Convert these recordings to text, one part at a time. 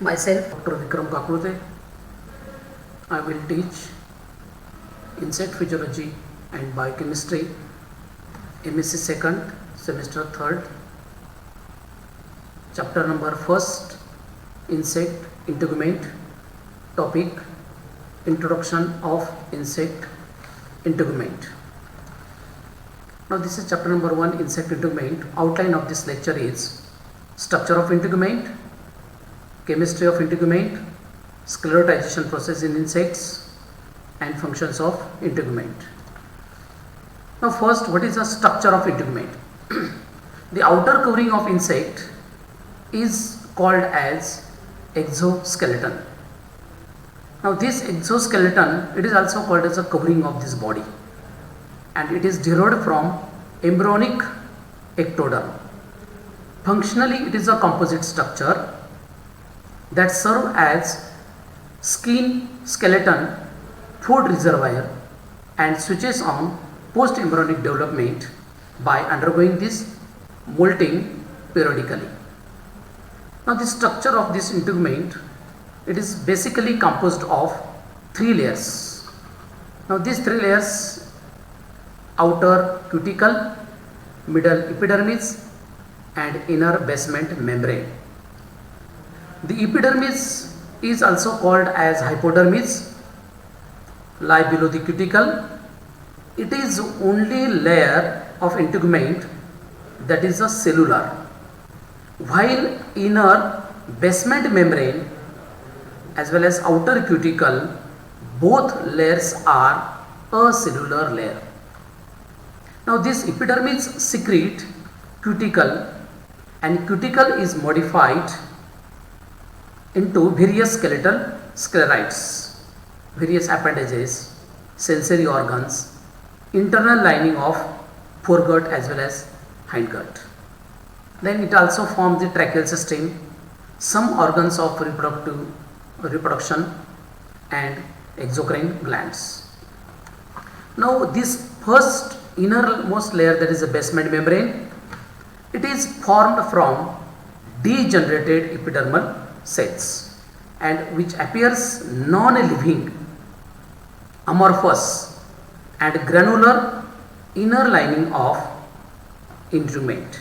Myself, Dr. Vikram Kakurte. I will teach insect physiology and biochemistry, MSc second, semester third, chapter number first, insect integument, topic introduction of insect integument. Now this is chapter number 1, insect integument. Outline of this lecture is structure of integument, chemistry of integument, sclerotization process in insects, and functions of integument. Now first, what is the structure of integument? The outer covering of insect is called as exoskeleton. Now this exoskeleton, it is also called as a covering of this body, and it is derived from embryonic ectoderm. Functionally, it is a composite structure that serve as skin, skeleton, food reservoir, and switches on post-embryonic development by undergoing this molting periodically. Now the structure of this integument, it is basically composed of 3 layers. Now these 3 layers: outer cuticle, middle epidermis, and inner basement membrane. The epidermis is also called as hypodermis, lie below the cuticle. It is only layer of integument that is a cellular, while inner basement membrane as well as outer cuticle, both layers are a cellular layer. Now this epidermis secrete cuticle, and cuticle is modified into various skeletal sclerites, various appendages, sensory organs, internal lining of foregut as well as hindgut. Then it also forms the tracheal system, some organs of reproduction, and exocrine glands. Now this first innermost layer, that is the basement membrane, it is formed from degenerated epidermal cells, and which appears non-living, amorphous and granular inner lining of integument.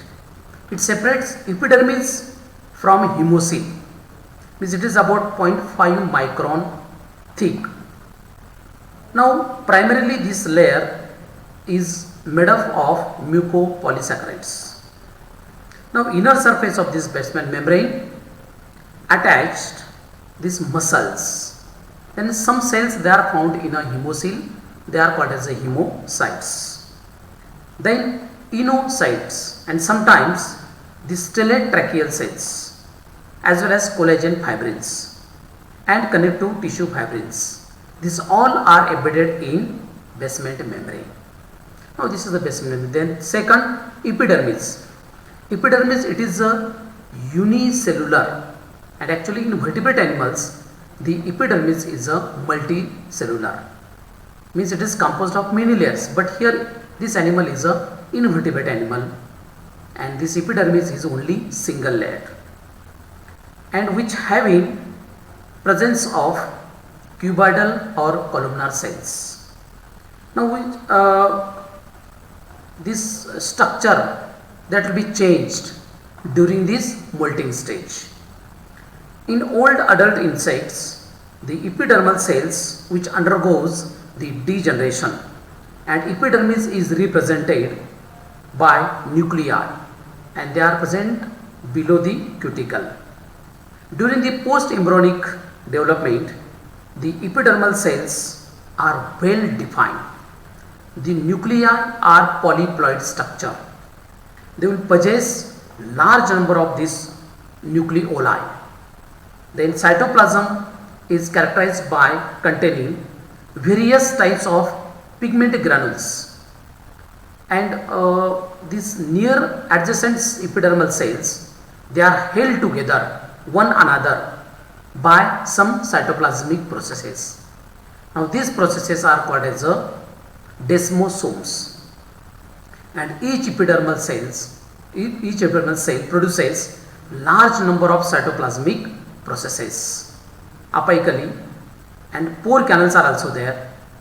It separates epidermis from hemocele, means it is about 0.5 micron thick. Now primarily this layer is made up of mucopolysaccharides. Now inner surface of this basement membrane attached these muscles. Then some cells, they are found in a hemocele, they are called as the hemocytes. Then inocytes, and sometimes the stellate tracheal cells, as well as collagen fibrils and connective tissue fibrils. These all are embedded in basement membrane. Now this is the basement membrane. Then second, epidermis. Epidermis, it is a unicellular, and actually in vertebrate animals the epidermis is a multicellular, means it is composed of many layers, but here this animal is a invertebrate animal, and this epidermis is only single layer, and which having presence of cuboidal or columnar cells. Now this structure that will be changed during this molting stage. In old adult insects, the epidermal cells which undergoes the degeneration, and epidermis is represented by nuclei, and they are present below the cuticle. During the post-embryonic development, the epidermal cells are well defined. The nuclei are polyploid structure. They will possess large number of these nucleoli. Then cytoplasm is characterized by containing various types of pigment granules, and these near adjacent epidermal cells, they are held together one another by some cytoplasmic processes. Now these processes are called as desmosomes, and each epidermal cell produces large number of cytoplasmic processes apically, and pore canals are also there,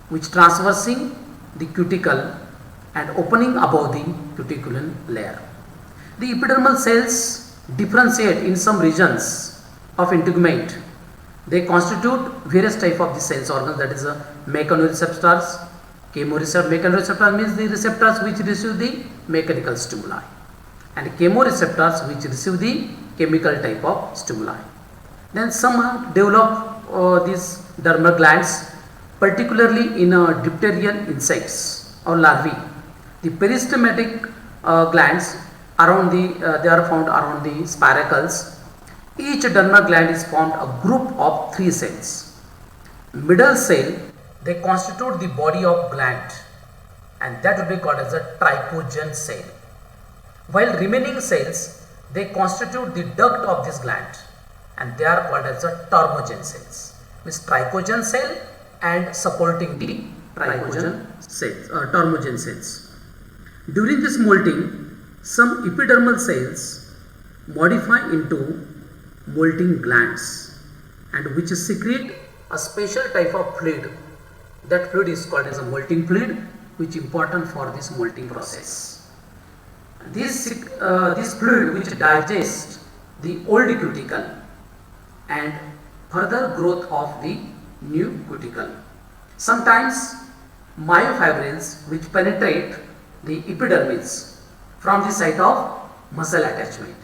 which traversing the cuticle and opening above the cuticulin layer. The epidermal cells differentiate in some regions of integument. They constitute various type of the sense organs, that is mechanoreceptors, chemoreceptors. Mechanoreceptors means the receptors which receive the mechanical stimuli, and chemoreceptors which receive the chemical type of stimuli. Then some develop these dermal glands, particularly in diphterian insects or larvae. The peristematic glands around they are found around the spiracles. Each dermal gland is formed a group of 3 cells. Middle cell, they constitute the body of gland, and that will be called as a trichogen cell. While remaining cells, they constitute the duct of this gland, and they are called as a termogen cells. Means trichogen cell and supporting the trichogen cells, termogen cells. During this molting, some epidermal cells modify into molting glands, and which secrete a special type of fluid. That fluid is called as a molting fluid, which is important for this molting process. This fluid which digests the old cuticle and further growth of the new cuticle. Sometimes myofibrils which penetrate the epidermis from the site of muscle attachment.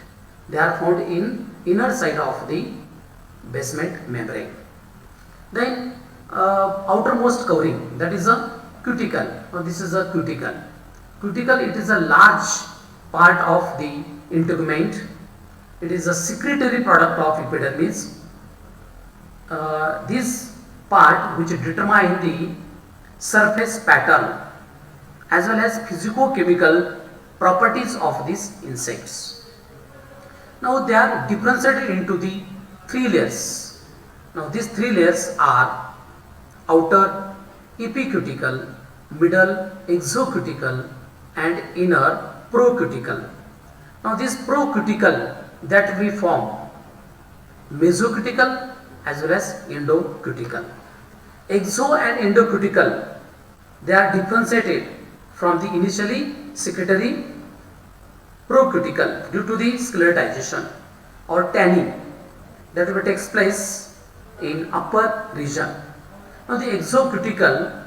They are found in inner side of the basement membrane. Then outermost covering, that is a cuticle. Now this is a cuticle. Cuticle, it is a large part of the integument. It is a secretory product of epidermis. This part which determine the surface pattern as well as physicochemical properties of these insects. Now they are differentiated into the 3 layers. Now these 3 layers are outer epicuticle, middle exocuticle, and inner procuticle. Now this procuticle, that we form mesocuticle as well as endocuticle. Exo and endocuticle, they are differentiated from the initially secretory procuticle due to the sclerotization or tanning that will takes place in upper region. Now the exocuticle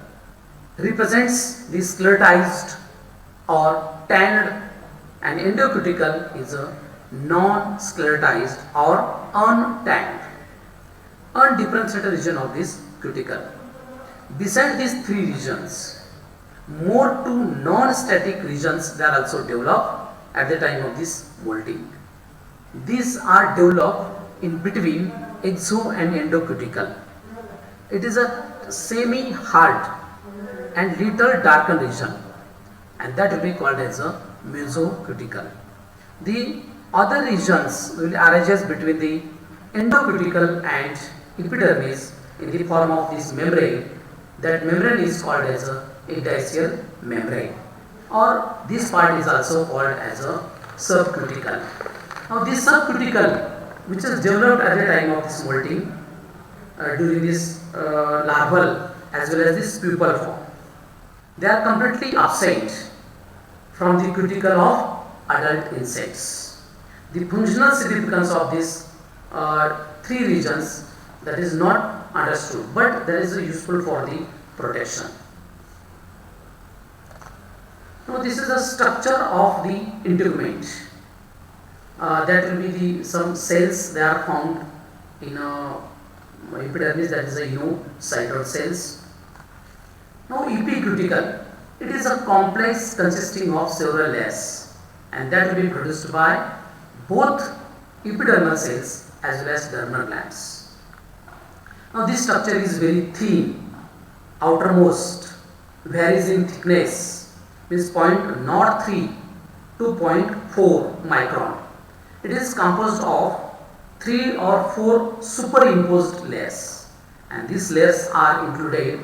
represents the sclerotized or tanned, and endocuticle is a non-sclerotized or untanned, undifferentiated region of this cuticle. Beside these 3 regions, more 2 non-static regions they are also developed at the time of this molting. These are developed in between exo and endocuticle. It is a semi-hard and little darkened region, and that will be called as a mesocuticle. The other regions will arise between the endocuticle and epidermis in the form of this membrane. That membrane is called as a ecdysial membrane, or this part is also called as a subcuticle. Now this subcuticle, which is developed at the time of this molting during this larval as well as this pupal form, they are completely absent from the cuticle of adult insects. The functional significance of these 3 regions, that is not understood, but that is useful for the protection. Now this is the structure of the integument. That will be some cells they are found in epidermis, that is a inocytoid cells. Now epicuticle, it is a complex consisting of several layers, and that will be produced by both epidermal cells as well as dermal glands. Now this structure is very thin, outermost varies in thickness, means 0.03 to 0.4 micron. It is composed of 3 or 4 superimposed layers, and these layers are included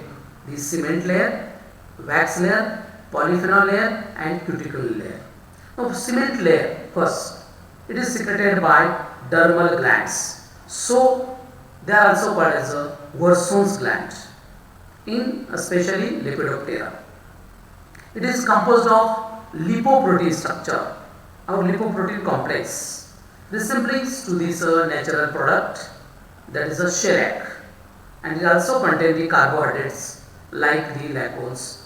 the cement layer, wax layer, polyphenol layer, and cuticle layer. Now cement layer first, it is secreted by dermal glands. So they are also called as a Wirson's gland in especially Lepidoptera. It is composed of lipoprotein structure or lipoprotein complex resembling to this natural product, that is a shellac, and it also contains the carbohydrates like the lactose.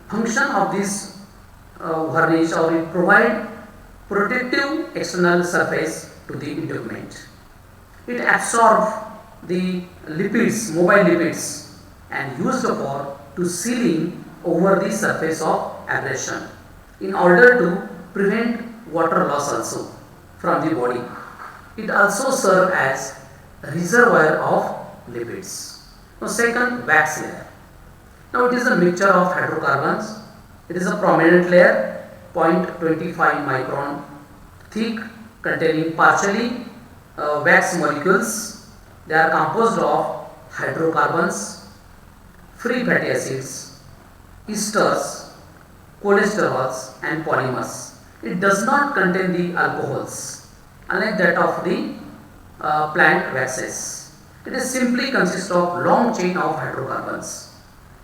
Function of this varnish or it provide protective external surface to the integument. It absorbs the lipids, mobile lipids, and used for to sealing over the surface of abrasion in order to prevent water loss also from the body. It also serves as a reservoir of lipids. Now second, wax layer. Now it is a mixture of hydrocarbons. It is a prominent layer 0.25 micron thick containing partially wax molecules. They are composed of hydrocarbons, free fatty acids, esters, cholesterols and polymers. It does not contain the alcohols unlike that of the plant waxes. It is simply consists of long chain of hydrocarbons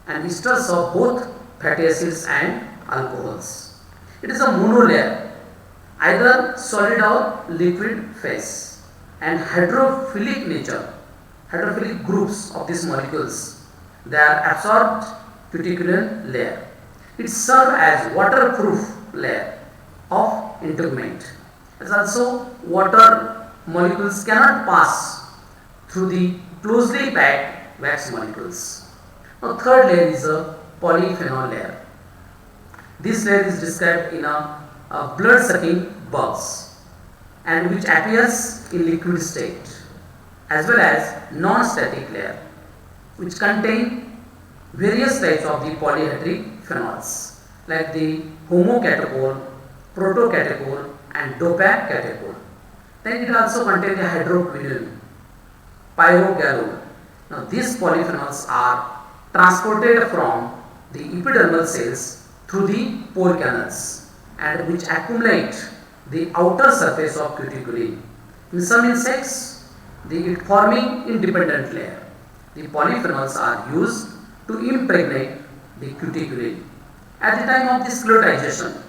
and esters of both fatty acids and alcohols. It is a monolayer, either solid or liquid phase, and hydrophilic nature, hydrophilic groups of these molecules. They are absorbed cuticulin layer. It serves as waterproof layer of integument. As also water molecules cannot pass through the closely packed wax molecules. Now third layer is a polyphenol layer. This layer is described in a blood sucking bugs and which appears in liquid state, as well as non-static layer which contain various types of the polyhedric phenols like the homocatechol, protocatechol and dopacatechol. Then it also contains the hydroquinone, pyrogallol. Now these polyphenols are transported from the epidermal cells through the pore canals and which accumulate the outer surface of cuticulin. In some insects, it forming independent layer. The polyphenols are used to impregnate the cuticulin. At the time of the sclerotization,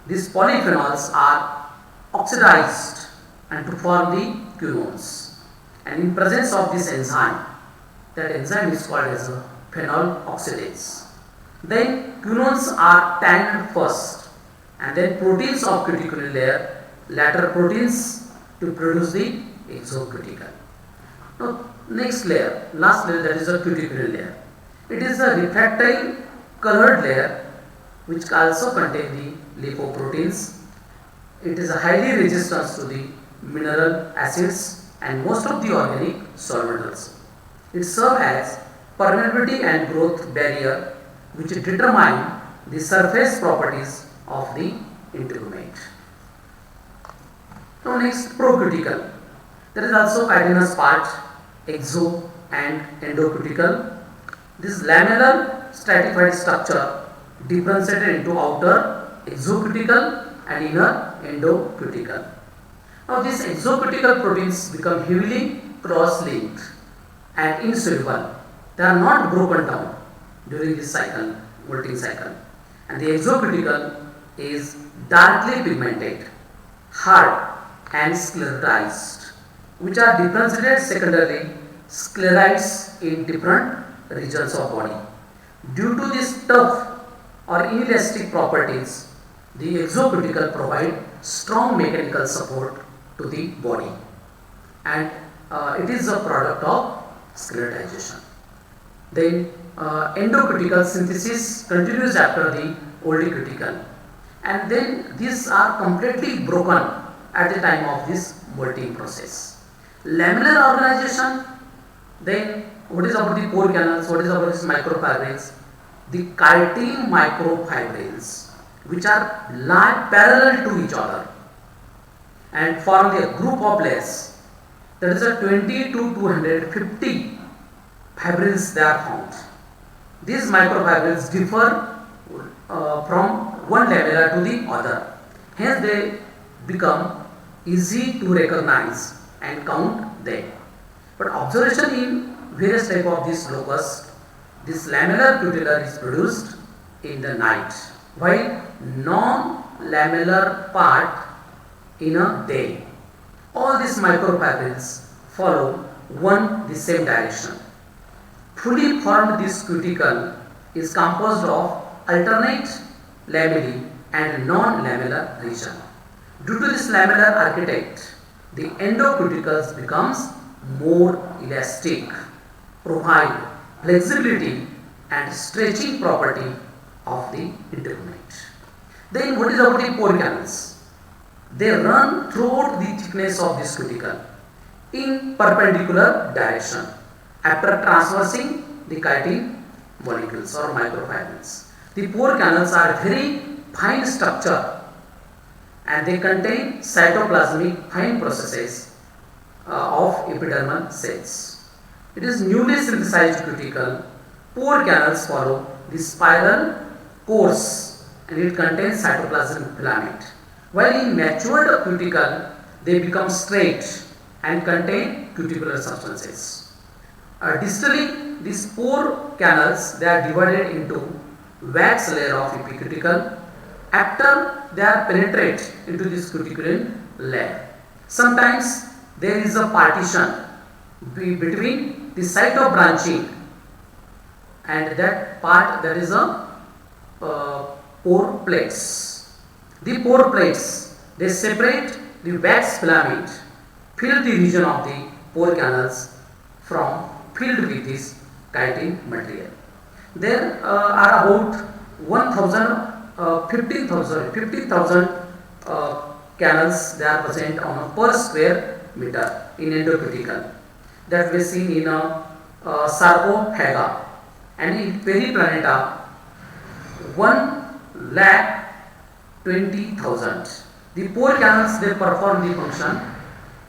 these polyphenols are oxidized and to form the quinones. And in presence of this enzyme, that enzyme is called as a phenol oxidase. Then quinones are tanned first and then proteins of cuticulin layer, later proteins to produce the exocuticle. Now next layer, last layer, that is a cuticulin layer. It is a refractory colored layer which also contains the lipoproteins. It is a highly resistant to the mineral acids and most of the organic solvents. It serves as permeability and growth barrier which determine the surface properties of the integument. Now next, procuticle. There is also chitinous part, exo and endocuticle. This lamellar stratified structure differentiated into outer exocuticle and inner endocuticle. Now these exocutical proteins become heavily cross-linked and insoluble. They are not broken down during this cycle, molting cycle. And the exocuticle is darkly pigmented, hard and sclerotized, which are differentiated secondarily sclerites in different regions of body. Due to these tough or inelastic properties, the exocuticle provide strong mechanical support to the body, and it is a product of sclerotization. Then endocuticle synthesis continues after the oldicuticle, and then these are completely broken at the time of this molting process. Lamellar organization, then what is about the pore canals, what is about these microfibrils? The chitin microfibrils which are lie parallel to each other and form a group of layers, that is a 20 to 250 fibrils they are found. These microfibrils differ from one lamella to the other, hence they become easy to recognize and count day. But observation in various type of this locust, this lamellar cuticle is produced in the night, while non-lamellar part in a day. All these microfibrils follow the same direction. Fully formed this cuticle is composed of alternate lamellae and non-lamellar region. Due to this lamellar architect, the endocuticles becomes more elastic, provide flexibility and stretching property of the integument. Then what is about the pore canals? They run throughout the thickness of this cuticle in perpendicular direction after traversing the chitin molecules or microfibrils. The pore canals are very fine structure and they contain cytoplasmic fine processes of epidermal cells. It is newly synthesized cuticle. Pore canals follow the spiral course and it contains cytoplasmic filament. While in matured cuticle, they become straight and contain cuticular substances. Distally, these pore canals, they are divided into wax layer of epicuticle after they are penetrate into this cuticulin layer. Sometimes there is a partition between the site of branching and that part, that is a pore plates. The pore plates, they separate the wax filament, fill the region of the pore canals from filled with this chitin material. There are about 50,000 canals they are present on a per square meter in endocuticle that we see in a sarcophaga, and in periplaneta 1,20,000. The pore canals, they perform the function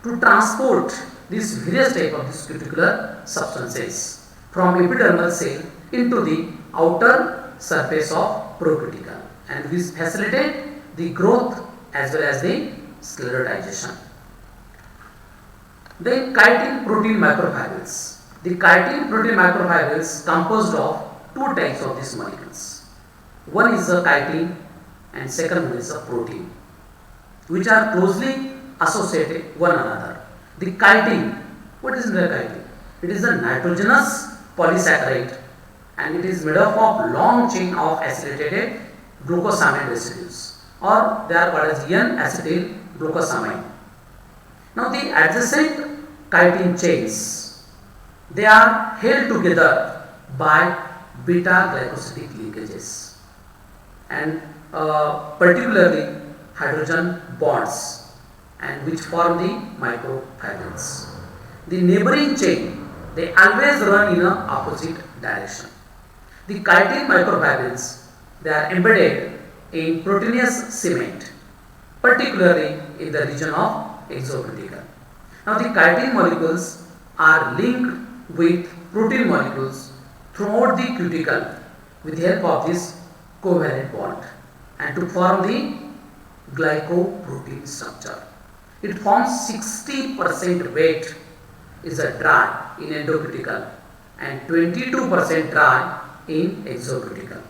to transport these various type of these cuticular substances from epidermal cell into the outer surface of procuticle, and this facilitate the growth as well as the sclerotization. Then chitin protein microfibrils. The chitin protein microfibrils composed of two types of these molecules. One is a chitin and second one is a protein, which are closely associated one another. The chitin, what is the chitin? It is a nitrogenous polysaccharide and it is made up of long chain of acylated glucosamine residues, or they are called as N-acetyl glucosamine. Now the adjacent chitin chains, they are held together by beta glycosidic linkages and particularly hydrogen bonds, and which form the microfibrils. The neighboring chain, they always run in a opposite direction. The chitin microfibrils, they are embedded in proteinous cement, particularly in the region of exocuticle. Now the chitin molecules are linked with protein molecules throughout the cuticle with the help of this covalent bond and to form the glycoprotein structure. It forms 60% weight is a dry in endocuticle and 22% dry in exocuticle.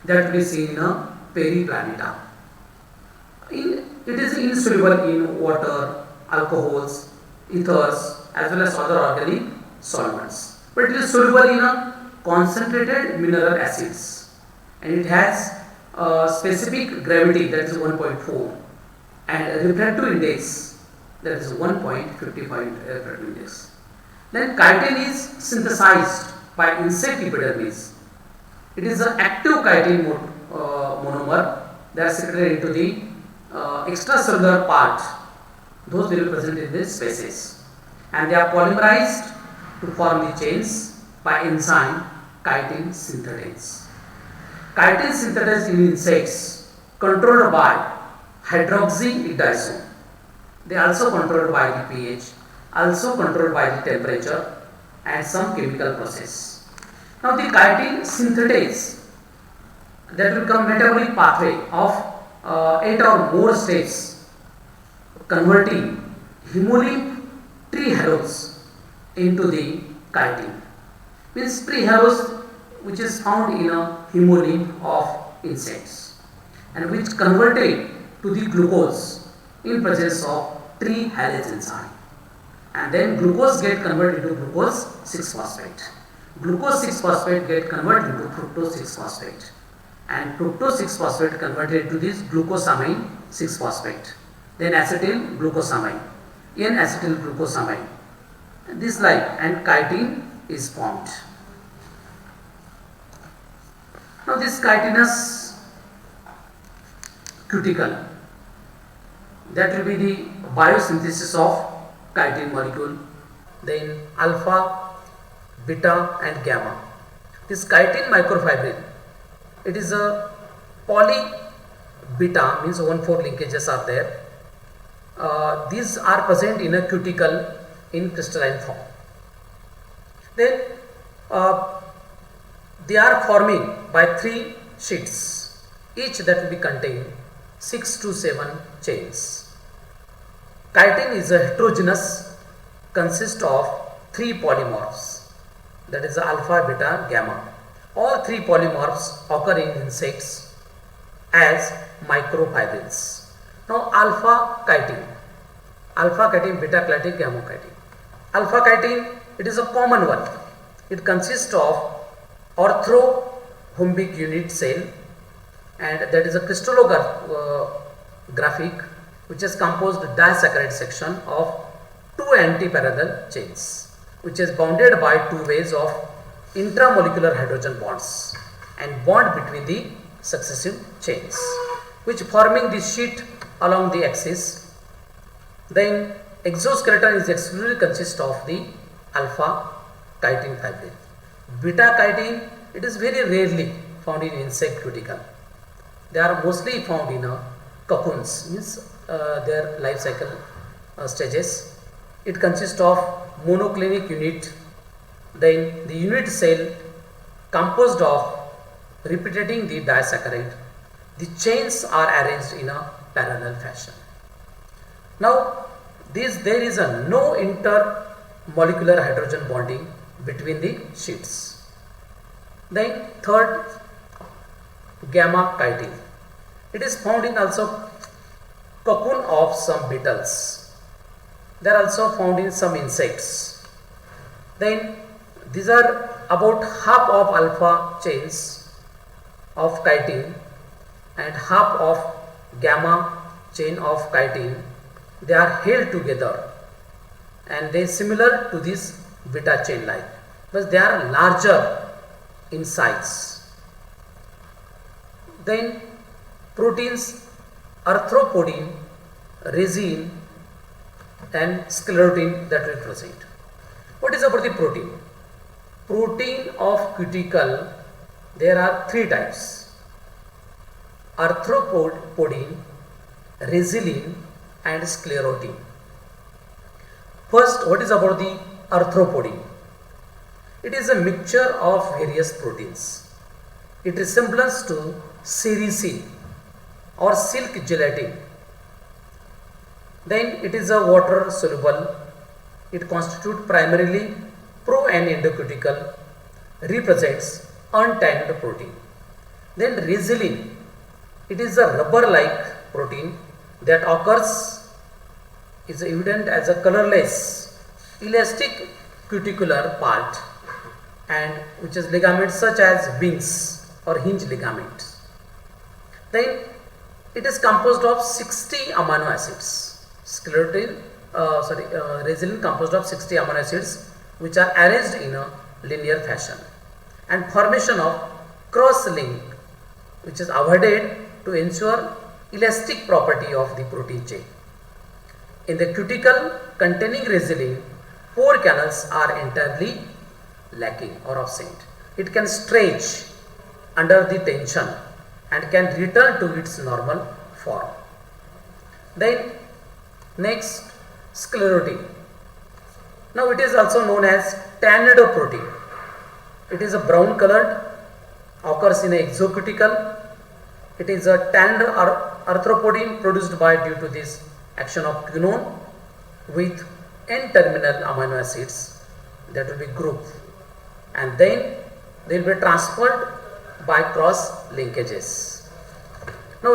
That we see in a periplaneta. It is insoluble in water, alcohols, ethers as well as other organic solvents. But it is soluble in a concentrated mineral acids and it has a specific gravity, that is 1.4, and a refractive index, that is 1.55 refractive index. Then chitin is synthesized by insect epidermis. It is an active chitin monomer that is secreted into the extracellular part. Those will be present in the species, and they are polymerized to form the chains by enzyme chitin synthetase. Chitin synthetase in insects controlled by hydroxyidisone. They are also controlled by the pH, also controlled by the temperature and some chemical process. Now the chitin synthetase, that will become metabolic pathway of 8 or more steps, converting hemolymph tree halos into the chitin. Means tree halos which is found in a hemolymph of insects and which converted to the glucose in presence of tree halase enzyme, and then glucose get converted into glucose 6-phosphate. Glucose 6-phosphate get converted into fructose 6-phosphate, and fructose 6-phosphate converted to this glucosamine 6-phosphate, then acetyl glucosamine, N-acetyl glucosamine, this like, and chitin is formed. Now this chitinous cuticle, that will be the biosynthesis of chitin molecule, then alpha, beta and gamma. This chitin microfibril, it is a poly beta, means 1,4 linkages are there. These are present in a cuticle in crystalline form. Then they are forming by 3 sheets, each that will be contain 6 to 7 chains. Chitin is a heterogeneous, consists of 3 polymorphs, that is alpha, beta, gamma. All 3 polymorphs occur in insects as microfibrils. Now alpha chitin, beta chitin, gamma chitin. Alpha chitin, it is a common one. It consists of orthorhombic unit cell, and that is a crystallographic, which is composed disaccharide section of 2 antiparallel chains, which is bounded by 2 ways of intramolecular hydrogen bonds and bond between the successive chains, which forming the sheet along the axis. Then exoskeleton is exclusively consist of the alpha chitin fibril. Beta chitin, it is very rarely found in insect cuticle. They are mostly found in cocoons, means their life cycle stages. It consists of monoclinic unit, then the unit cell composed of repeating the disaccharide. The chains are arranged in a parallel fashion. Now there is a no intermolecular hydrogen bonding between the sheets. Then third, gamma chitin. It is found in also cocoon of some beetles. They are also found in some insects. Then these are about half of alpha chains of chitin and half of gamma chain of chitin. They are held together and they similar to this beta chain like, but they are larger in size. Then proteins arthropodin, resin and sclerotin that will present. What is about the protein? Protein of cuticle, there are 3 types: arthropodin, resilin and sclerotin. First, what is about the arthropodin? It is a mixture of various proteins. It resembles to sericin or silk gelatin. Then it is a water soluble. It constitutes primarily pro and endocuticle, represents untanned protein. Then resilin, it is a rubber like protein that occurs, is evident as a colorless elastic cuticular part, and which is ligaments such as wings or hinge ligaments. Then it is composed of 60 amino acids. Resilin composed of 60 amino acids which are arranged in a linear fashion, and formation of cross link which is avoided to ensure elastic property of the protein chain. In the cuticle containing resilin, pore canals are entirely lacking or absent. It can stretch under the tension and can return to its normal form. Then next, sclerotin. Now it is also known as tanned protein. It is a brown colored, occurs in a exocuticle. It is a tanned arthropodin produced by due to this action of quinone with N-terminal amino acids, that will be group, and then they will be transferred by cross linkages. Now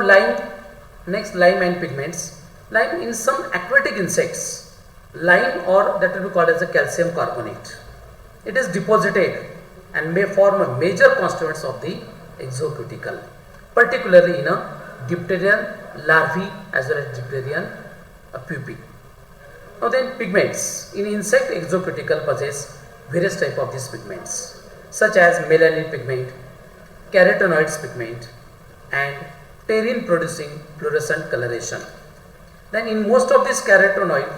next lime and pigments. Lime, in some aquatic insects, lime, or that will be called as a calcium carbonate, it is deposited and may form a major constituents of the exocuticle, particularly in a diphtherian larvae as well as diphtherian pupae. Now then, pigments in insect exocuticle possess various type of these pigments, such as melanin pigment, carotenoids pigment, and pterin producing fluorescent coloration. Then in most of these carotenoid,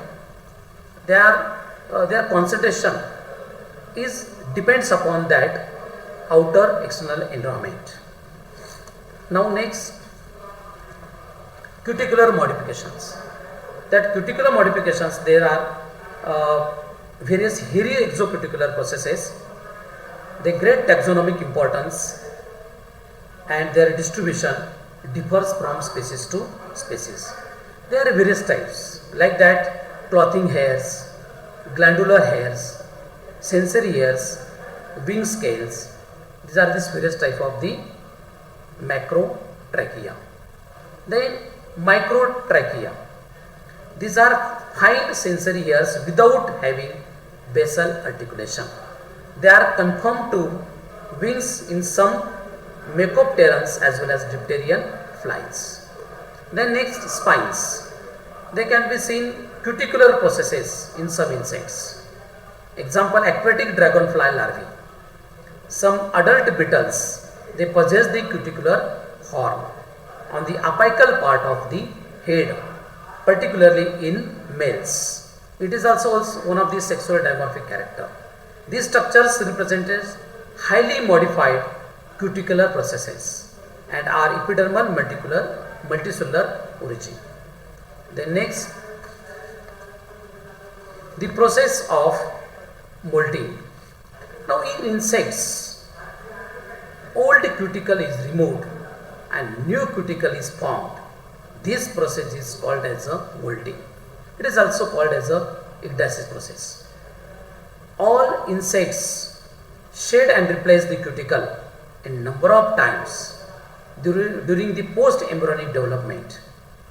their concentration is depends upon that outer external environment. Now next, cuticular modifications. That cuticular modifications, there are various hairy exocuticular processes. They great taxonomic importance and their distribution differs from species to species. There are various types like that: clothing hairs, glandular hairs, sensory hairs, wing scales. These are the various type of the macrotrachea. Then microtrachea. These are fine sensory hairs without having basal articulation. They are conformed to wings in some Mecopterans as well as diphtherian flies. Then next, spines. They can be seen cuticular processes in some insects. Example, aquatic dragonfly larvae. Some adult beetles, they possess the cuticular horn on the apical part of the head, particularly in males. It is also one of the sexual dimorphic character. These structures represent highly modified cuticular processes and are epidermal multicellular origin. Then next, the process of molting. Now in insects, old cuticle is removed and new cuticle is formed. This process is called as a molting. It is also called as a ecdysis process. All insects shed and replace the cuticle in number of times during the post-embryonic development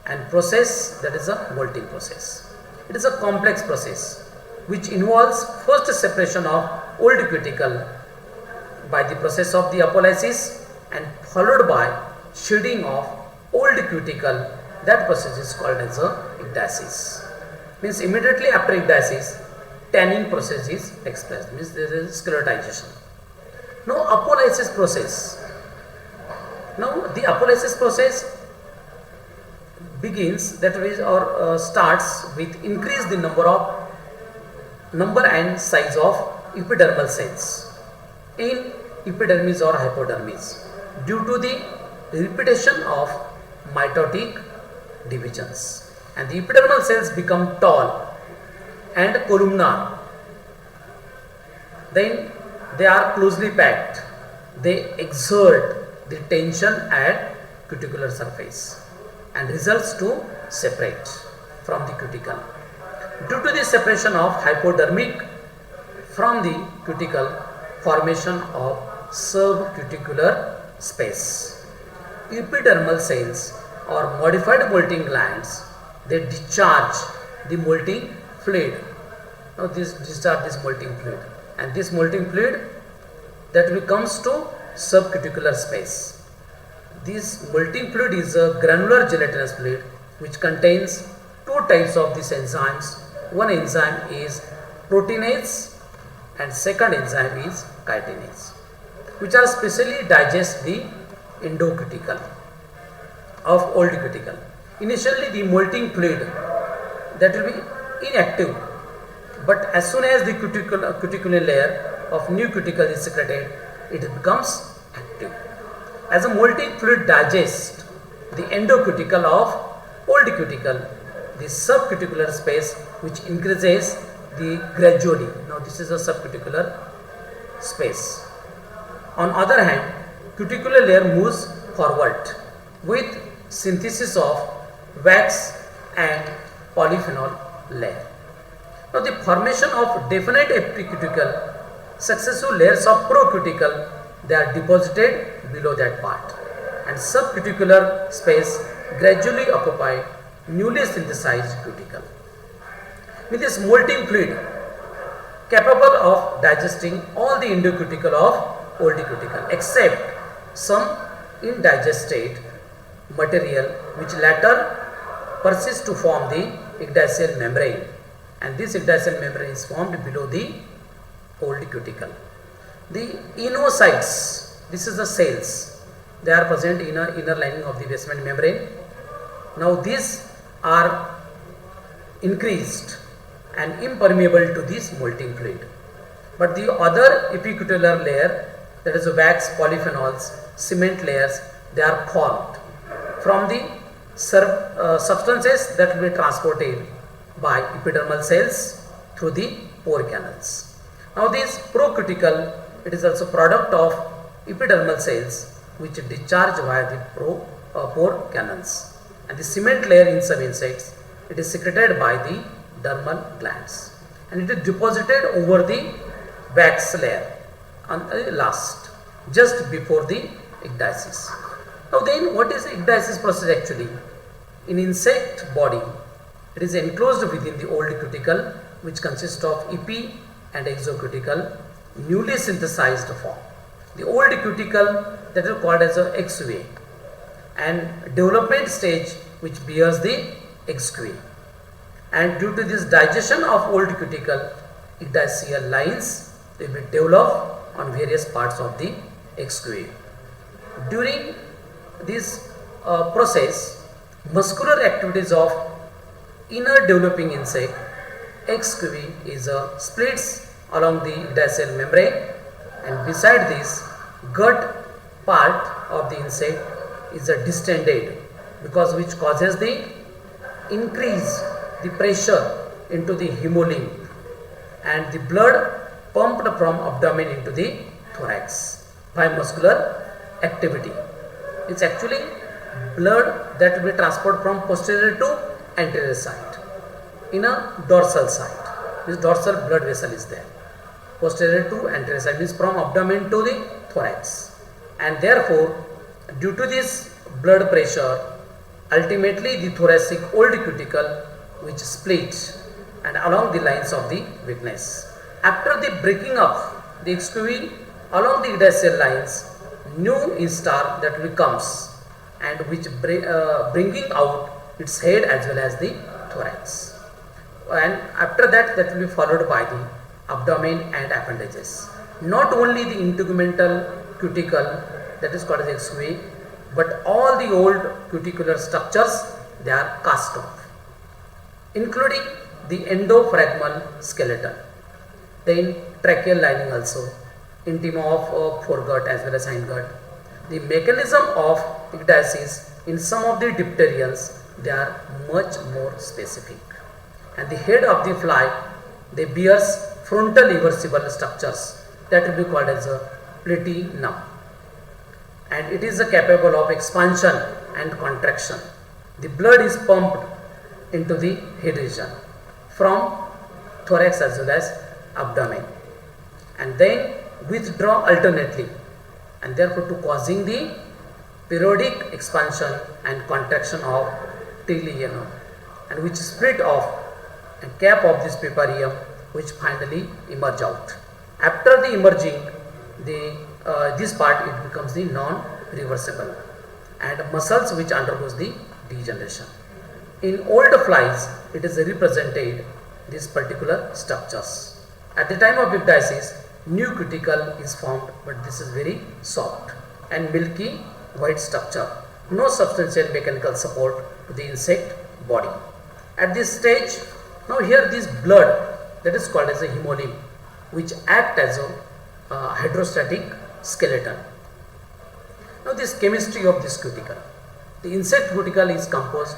and process, that is a molting process. It is a complex process which involves first separation of old cuticle by the process of the apolysis and followed by shedding of old cuticle. That process is called as a ecdysis. Means immediately after ecdysis, tanning process is expressed, means there is sclerotization. Now apolysis process. Now the apolysis process begins, that is, or starts with increase the number and size of epidermal cells in epidermis or hypodermis due to the repetition of mitotic divisions, and the epidermal cells become tall and columnar. Then they are closely packed. They exert the tension at cuticular surface and results to separate from the cuticle. Due to the separation of hypodermic from the cuticle, formation of subcuticular space. Epidermal cells or modified molting glands, they discharge the molting fluid. Now discharge this molting fluid, and this molting fluid that comes to subcuticular space. This molting fluid is a granular gelatinous fluid which contains two types of these enzymes. One enzyme is proteinase and second enzyme is chitinase, which are specially digest the endocuticle of old cuticle. Initially the molting fluid that will be inactive, but as soon as the cuticular layer of new cuticle is secreted, it becomes active. As a molting fluid digests the endocuticle of old cuticle, the subcuticular space which increases gradually. Now this is a subcuticular space. On other hand, cuticular layer moves forward with synthesis of wax and polyphenol layer. Now the formation of definite epicuticle, successive layers of procuticle, they are deposited below that part, and subcuticular space gradually occupy newly synthesized cuticle. With this molting fluid capable of digesting all the endocuticle of old cuticle except some indigested material which later persists to form the ecdysial membrane, and this ecdysial membrane is formed below the old cuticle. The inocytes, this is the cells, they are present in a inner lining of the basement membrane. Now these are increased and impermeable to this molting fluid, but the other epicuticular layer, that is wax, polyphenols, cement layers, they are formed from the substances that will be transported by epidermal cells through the pore canals. Now this procuticle, it is also product of epidermal cells which discharge via the pore canals, and the cement layer in some insects, it is secreted by the dermal glands, and it is deposited over the wax layer on the last, just before the ecdysis. Now then, what is the ecdysis process actually? In insect body, it is enclosed within the old cuticle, which consists of epi and exocuticle, newly synthesized form. The old cuticle, that is called as a exuvate, and development stage which bears the exuvate. And due to this digestion of old cuticle, ecdysial lines will be developed on various parts of the excuvate. During this process, muscular activities of inner developing insect, excuvate is splits along the ecdysial membrane, and beside this, gut part of the insect is distended, because which causes the increase the pressure into the hemolymph, and the blood pumped from abdomen into the thorax by muscular activity. It's actually blood that will be transported from posterior to anterior side in a dorsal side. This dorsal blood vessel is there. Posterior to anterior side means from abdomen to the thorax, and therefore due to this blood pressure, ultimately the thoracic old cuticle which splits and along the lines of the weakness. After the breaking up the excuvate along the ecdysial lines, new instar that becomes, and which bringing out its head as well as the thorax, and after that, that will be followed by the abdomen and appendages. Not only the integumental cuticle, that is called as excuvate, but all the old cuticular structures, they are cast off, including the endophragmal skeleton, then tracheal lining also, intima of foregut as well as hindgut. The mechanism of ecdysis in some of the dipterians, they are much more specific, and the head of the fly, they bears frontal reversible structures that will be called as a platinum, and it is capable of expansion and contraction. The blood is pumped into the head region from thorax as well as abdomen, and then withdraw alternately, and therefore to causing the periodic expansion and contraction of tilium, and which split off and cap of this piparium, which finally emerge out. After the emerging, this part, it becomes the non-reversible, and muscles which undergoes the degeneration. In old flies, it is represented these particular structures. At the time of ecdysis, new cuticle is formed, but this is very soft and milky white structure. No substantial mechanical support to the insect body. At this stage, now here this blood, that is called as a hemolymph, which act as a hydrostatic skeleton. Now this chemistry of this cuticle. The insect cuticle is composed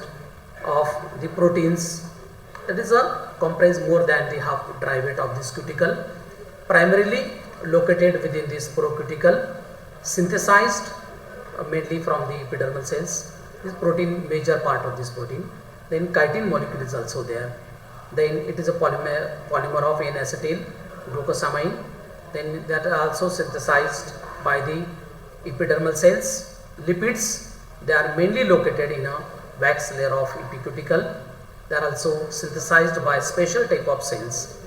of the proteins, that is comprise more than the half dry weight of this cuticle, primarily located within this procuticle, synthesized mainly from the epidermal cells. This protein, major part of this protein. Then chitin molecule is also there, then it is a polymer of N-acetyl glucosamine. Then that are also synthesized by the epidermal cells. Lipids, they are mainly located in a wax layer of epicuticle. They are also synthesized by special type of cells,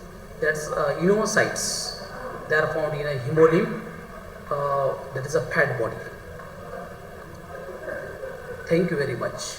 that's inocytes. They are found in a hemolymph, that is a fat body. Thank you very much.